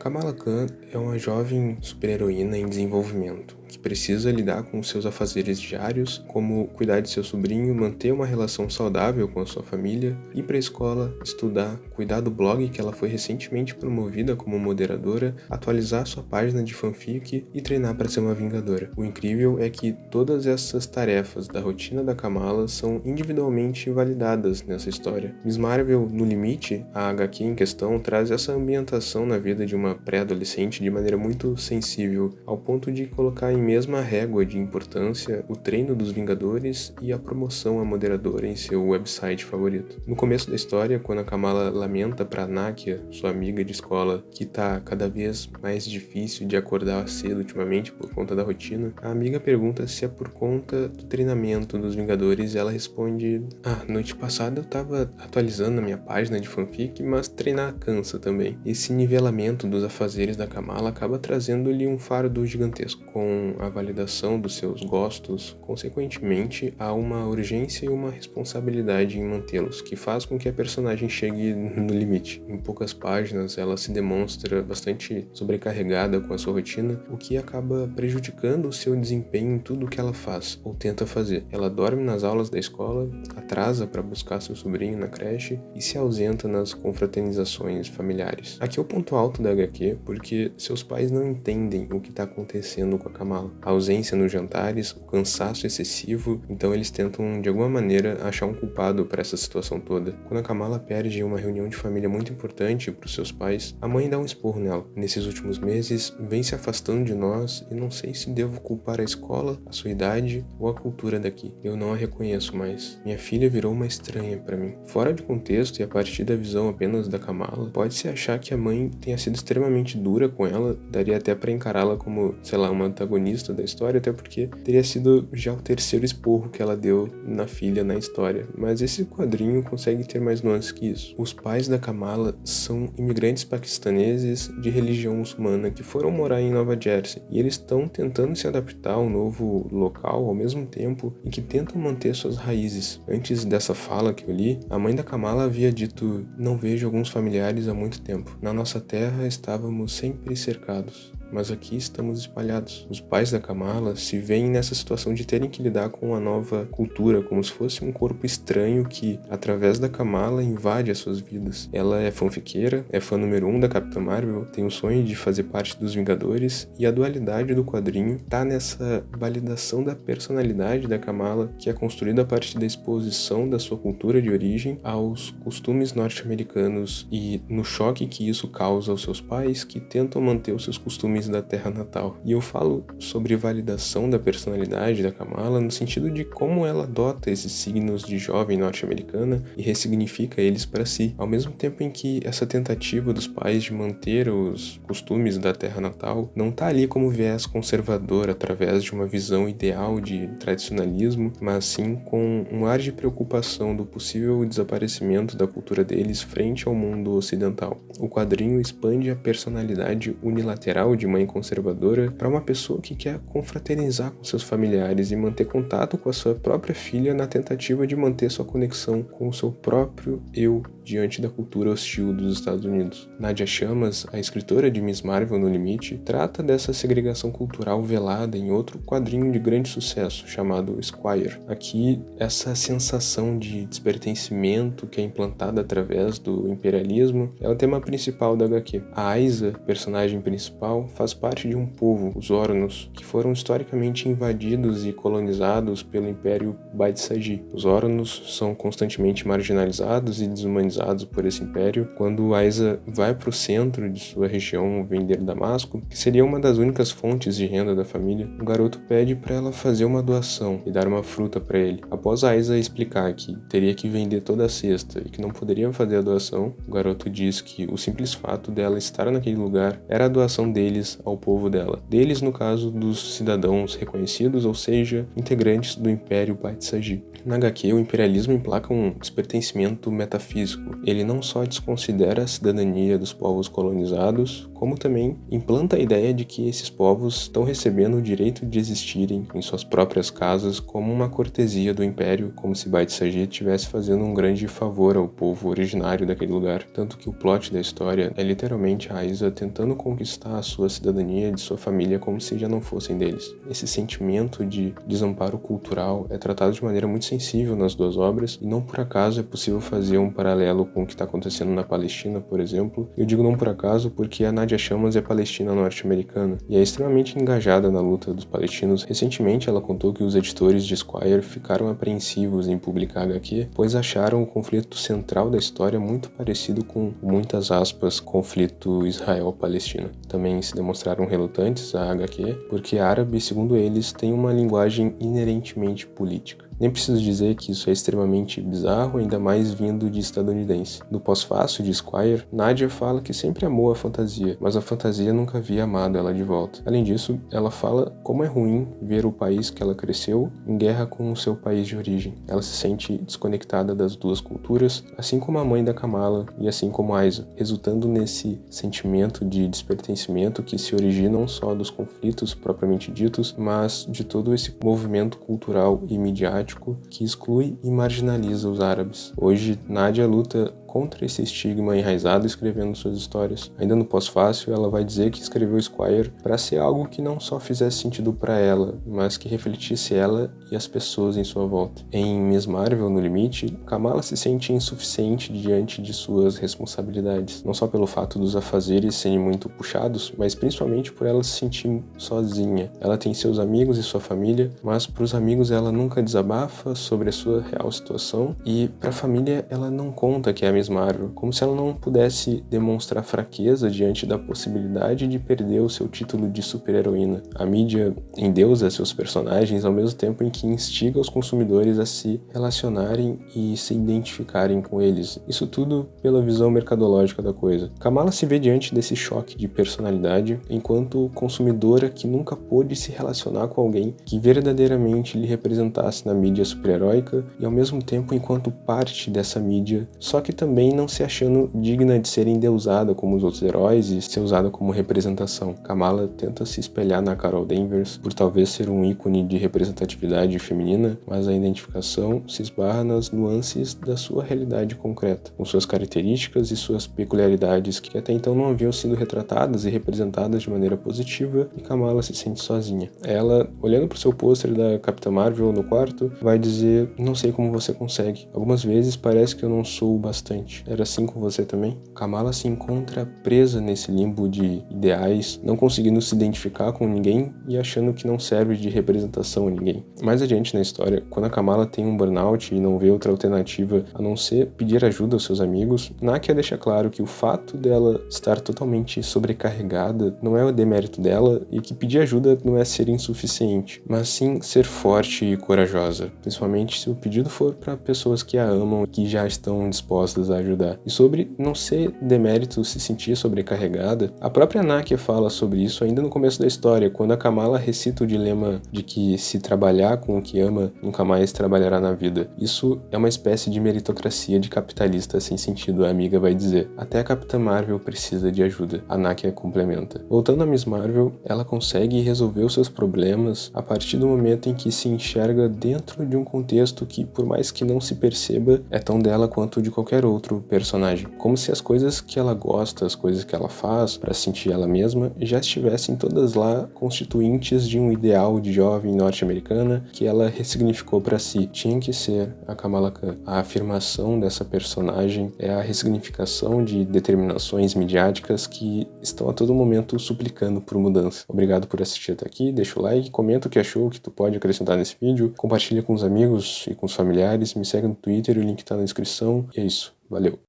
Kamala Khan é uma jovem super-heroína em desenvolvimento, que precisa lidar com seus afazeres diários, como cuidar de seu sobrinho, manter uma relação saudável com a sua família, ir para a escola, estudar, cuidar do blog que ela foi recentemente promovida como moderadora, atualizar sua página de fanfic e treinar para ser uma vingadora. O incrível é que todas essas tarefas da rotina da Kamala são individualmente validadas nessa história. Miss Marvel, no limite, a HQ em questão traz essa ambientação na vida de uma pré-adolescente de maneira muito sensível, ao ponto de colocar em mesma régua de importância o treino dos Vingadores e a promoção à moderadora em seu website favorito. No começo da história, quando a Kamala lamenta para Nakia, sua amiga de escola, que tá cada vez mais difícil de acordar cedo ultimamente por conta da rotina, a amiga pergunta se é por conta do treinamento dos Vingadores e ela responde: noite passada eu tava atualizando a minha página de fanfic, mas treinar cansa também. Esse nivelamento dos afazeres da Kamala acaba trazendo-lhe um fardo gigantesco. Com a validação dos seus gostos, consequentemente, há uma urgência e uma responsabilidade em mantê-los, que faz com que a personagem chegue no limite. Em poucas páginas, ela se demonstra bastante sobrecarregada com a sua rotina, o que acaba prejudicando o seu desempenho em tudo o que ela faz, ou tenta fazer. Ela dorme nas aulas da escola, atrasa para buscar seu sobrinho na creche e se ausenta nas confraternizações familiares. Aqui é o ponto alto da HQ, porque seus pais não entendem o que está acontecendo com a Kamala. A ausência nos jantares, o cansaço excessivo, então eles tentam de alguma maneira achar um culpado para essa situação toda. Quando a Kamala perde uma reunião de família muito importante para os seus pais, a mãe dá um esporro nela. Nesses últimos meses, vem se afastando de nós e não sei se devo culpar a escola, a sua idade ou a cultura daqui. Eu não a reconheço mais. Minha filha virou uma estranha para mim. Fora de contexto e a partir da visão apenas da Kamala, pode-se achar que a mãe tenha sido extremamente dura com ela, daria até para encará-la como, uma antagonista da história, até porque teria sido já o terceiro esporro que ela deu na filha na história. Mas esse quadrinho consegue ter mais nuances que isso. Os pais da Kamala são imigrantes paquistaneses de religião muçulmana que foram morar em Nova Jersey, e eles estão tentando se adaptar ao novo local ao mesmo tempo em que tentam manter suas raízes. Antes dessa fala que eu li, a mãe da Kamala havia dito: "Não vejo alguns familiares há muito tempo. Na nossa terra estávamos sempre cercados, mas aqui estamos espalhados." Os pais da Kamala se veem nessa situação de terem que lidar com uma nova cultura, como se fosse um corpo estranho que, através da Kamala, invade as suas vidas. Ela é fanfiqueira, é fã número 1 da Capitã Marvel, tem o sonho de fazer parte dos Vingadores, e a dualidade do quadrinho tá nessa validação da personalidade da Kamala, que é construída a partir da exposição da sua cultura de origem aos costumes norte-americanos e no choque que isso causa aos seus pais, que tentam manter os seus costumes da terra natal. E eu falo sobre validação da personalidade da Kamala no sentido de como ela adota esses signos de jovem norte-americana e ressignifica eles para si, ao mesmo tempo em que essa tentativa dos pais de manter os costumes da terra natal não tá ali como viés conservador através de uma visão ideal de tradicionalismo, mas sim com um ar de preocupação do possível desaparecimento da cultura deles frente ao mundo ocidental. O quadrinho expande a personalidade unilateral de mãe conservadora para uma pessoa que quer confraternizar com seus familiares e manter contato com a sua própria filha na tentativa de manter sua conexão com o seu próprio eu diante da cultura hostil dos Estados Unidos. Nadia Chamas, a escritora de Miss Marvel no Limite, trata dessa segregação cultural velada em outro quadrinho de grande sucesso chamado Squire. Aqui, essa sensação de despertencimento que é implantada através do imperialismo é o tema principal da HQ. A Aiza, personagem principal, faz parte de um povo, os Ornos, que foram historicamente invadidos e colonizados pelo Império Bait-Saji. Os Ornos são constantemente marginalizados e desumanizados por esse império. Quando Aiza vai para o centro de sua região vender damasco, que seria uma das únicas fontes de renda da família, o garoto pede para ela fazer uma doação e dar uma fruta para ele. Após Aiza explicar que teria que vender toda a cesta e que não poderia fazer a doação, o garoto diz que o simples fato dela estar naquele lugar era a doação deles ao povo dela. Deles, no caso, dos cidadãos reconhecidos, ou seja, integrantes do Império Bait-Saji. Na HQ, o imperialismo emplaca um despertencimento metafísico. Ele não só desconsidera a cidadania dos povos colonizados, como também implanta a ideia de que esses povos estão recebendo o direito de existirem em suas próprias casas como uma cortesia do Império, como se Bait Saji estivesse fazendo um grande favor ao povo originário daquele lugar. Tanto que o plot da história é literalmente a Aiza tentando conquistar a sua cidadania de sua família como se já não fossem deles. Esse sentimento de desamparo cultural é tratado de maneira muito sensível nas duas obras, e não por acaso é possível fazer um paralelo com o que está acontecendo na Palestina, por exemplo. Eu digo não por acaso porque a Nadia Chamas é palestina norte-americana e é extremamente engajada na luta dos palestinos. Recentemente ela contou que os editores de Esquire ficaram apreensivos em publicar HQ, pois acharam o conflito central da história muito parecido com, muitas aspas, conflito Israel-Palestina. Também se demonstraram relutantes a HQ, porque árabe, segundo eles, tem uma linguagem inerentemente política. Nem preciso dizer que isso é extremamente bizarro, ainda mais vindo de estadunidense. No pós-fácil de Esquire, Nadia fala que sempre amou a fantasia, mas a fantasia nunca havia amado ela de volta. Além disso, ela fala como é ruim ver o país que ela cresceu em guerra com o seu país de origem. Ela se sente desconectada das duas culturas, assim como a mãe da Kamala e assim como Aiza, resultando nesse sentimento de despertencimento que se origina não só dos conflitos propriamente ditos, mas de todo esse movimento cultural e midiático que exclui e marginaliza os árabes. Hoje, Nadia luta contra esse estigma enraizado escrevendo suas histórias. Ainda no pós-fácil, ela vai dizer que escreveu Esquire para ser algo que não só fizesse sentido para ela, mas que refletisse ela e as pessoas em sua volta. Em Miss Marvel, No Limite, Kamala se sente insuficiente diante de suas responsabilidades, não só pelo fato dos afazeres serem muito puxados, mas principalmente por ela se sentir sozinha. Ela tem seus amigos e sua família, mas para os amigos ela nunca desabafa sobre a sua real situação, e para a família ela não conta que é a Miss Marvel, como se ela não pudesse demonstrar fraqueza diante da possibilidade de perder o seu título de super-heroína. A mídia endeusa seus personagens ao mesmo tempo em que instiga os consumidores a se relacionarem e se identificarem com eles. Isso tudo pela visão mercadológica da coisa. Kamala se vê diante desse choque de personalidade enquanto consumidora que nunca pôde se relacionar com alguém que verdadeiramente lhe representasse na mídia super-heróica, e ao mesmo tempo enquanto parte dessa mídia, só que também não se achando digna de ser endeusada como os outros heróis e ser usada como representação. Kamala tenta se espelhar na Carol Danvers por talvez ser um ícone de representatividade feminina, mas a identificação se esbarra nas nuances da sua realidade concreta, com suas características e suas peculiaridades que até então não haviam sido retratadas e representadas de maneira positiva, e Kamala se sente sozinha. Ela, olhando para o seu pôster da Capitã Marvel no quarto, vai dizer: "Não sei como você consegue. Algumas vezes parece que eu não sou o bastante. Era assim com você também?" Kamala se encontra presa nesse limbo de ideais, não conseguindo se identificar com ninguém e achando que não serve de representação a ninguém. Mais adiante na história, quando a Kamala tem um burnout e não vê outra alternativa a não ser pedir ajuda aos seus amigos, Nakia deixa claro que o fato dela estar totalmente sobrecarregada não é o demérito dela, e que pedir ajuda não é ser insuficiente, mas sim ser forte e corajosa, principalmente se o pedido for para pessoas que a amam e que já estão dispostas a ajudar. E sobre não ser demérito se sentir sobrecarregada, a própria Nakia fala sobre isso ainda no começo da história, quando a Kamala recita o dilema de que se trabalhar com o que ama, nunca mais trabalhará na vida. Isso é uma espécie de meritocracia de capitalista sem sentido, a amiga vai dizer. Até a Capitã Marvel precisa de ajuda, a Nakia complementa. Voltando a Miss Marvel, ela consegue resolver os seus problemas a partir do momento em que se enxerga dentro de um contexto que, por mais que não se perceba, é tão dela quanto de qualquer outro personagem. Como se as coisas que ela gosta, as coisas que ela faz para sentir ela mesma, já estivessem todas lá constituintes de um ideal de jovem norte-americana que ela ressignificou para si. Tinha que ser a Kamala Khan. A afirmação dessa personagem é a ressignificação de determinações midiáticas que estão a todo momento suplicando por mudança. Obrigado por assistir até aqui, deixa o like, comenta o que achou, o que tu pode acrescentar nesse vídeo, compartilha com os amigos e com os familiares, me segue no Twitter, o link tá na descrição, e é isso. Valeu!